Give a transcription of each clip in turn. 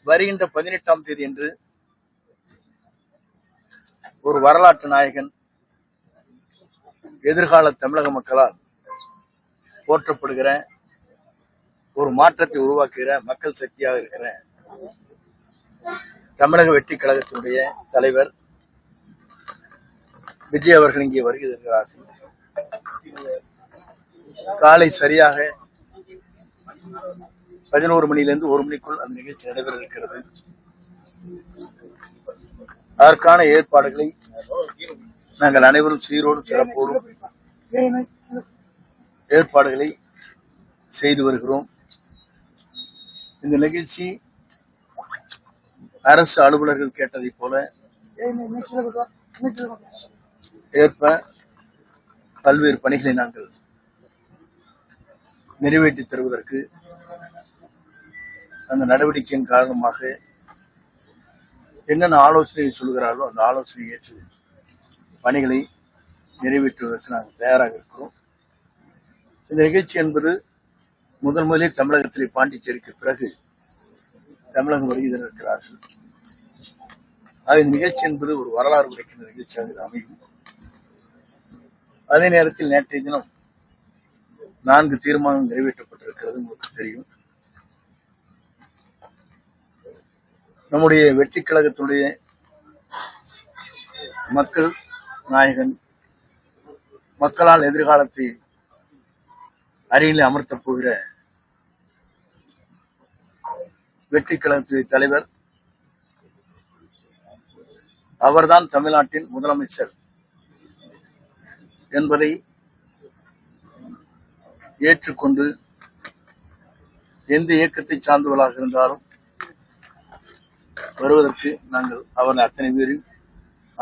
வருகின்ற 18ஆம் தேதி என்று ஒரு வரலாற்று நாயகன், எதிர்கால தமிழக மக்களால் போற்றப்படுகிற, ஒரு மாற்றத்தை உருவாக்குகிற மக்கள் சக்தியாக இருக்கிற தமிழக வெற்றி கழகத்தினுடைய தலைவர் விஜய் அவர்கள் இங்கே வருகை தருகிறார்கள். காலை சரியாக 11 மணியிலிருந்து 1 மணிக்குள் அந்த நிகழ்ச்சி நடைபெற இருக்கிறது. அதற்கான ஏற்பாடுகளை நாங்கள் அனைவரும் சீரோடும் சிறப்போடும் ஏற்பாடுகளை செய்து வருகிறோம். இந்த நிகழ்ச்சி அரசு அலுவலர்கள் கேட்டதை போல ஏற்ப பல்வேறு பணிகளை நாங்கள் நிறைவேற்றி தருவதற்கு அந்த நடவடிக்கையின் காரணமாக என்னென்ன ஆலோசனை சொல்கிறார்களோ அந்த ஆலோசனை ஏற்று பணிகளை நிறைவேற்றுவதற்கு நாங்கள் தயாராக இருக்கிறோம். இந்த நிகழ்ச்சி என்பது முதலில் தமிழகத்திலே பாண்டிச்சேரிக்கு பிறகு தமிழகம் வருகை இருக்கிறார்கள். இந்த நிகழ்ச்சி என்பது ஒரு வரலாறு உடைக்கின்ற நிகழ்ச்சியாக இது அமையும். அதே நேரத்தில் நேற்றைய தினம் 4 தீர்மானம் நிறைவேற்றப்பட்டிருக்கிறது. உங்களுக்கு தெரியும். நம்முடைய வெற்றி கழகத்துடைய மக்கள் நாயகன், மக்களால் எதிர்காலத்தை அருகிலே அமர்த்தப் போகிற வெற்றி கழகத்துடைய தலைவர், அவர்தான் தமிழ்நாட்டின் முதலமைச்சர் என்பதை ஏற்றுக்கொண்டு எந்த இயக்கத்தை சார்ந்தவர்களாக இருந்தாலும் வருவதற்கு நாங்கள் அவர்கள் அத்தனை பேரையும்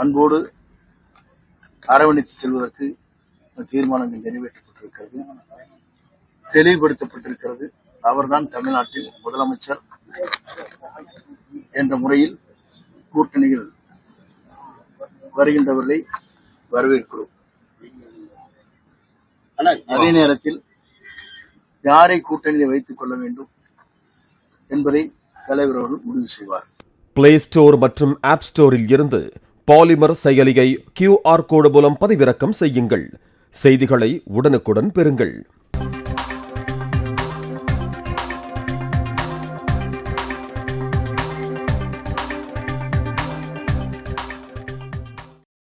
அன்போடு அரவணைத்து செல்வதற்கு தீர்மானங்கள் நிறைவேற்றப்பட்டிருக்கிறது, தெளிவுபடுத்தப்பட்டிருக்கிறது. அவர்தான் தமிழ்நாட்டில் முதலமைச்சர் என்ற முறையில் கூட்டணியில் வருகின்றவர்களை வரவேற்கிறோம். அதே நேரத்தில் யாரை கூட்டணியில் வைத்துக் கொள்ள வேண்டும் என்பதை தலைவர் அவர்கள் முடிவு செய்வார். பிளே ஸ்டோர் மற்றும் ஆப் ஸ்டோரில் இருந்து பாலிமர் செயலியை QR கோடு மூலம் பதிவிறக்கம் செய்யுங்கள். செய்திகளை உடனுக்குடன் பெறுங்கள்.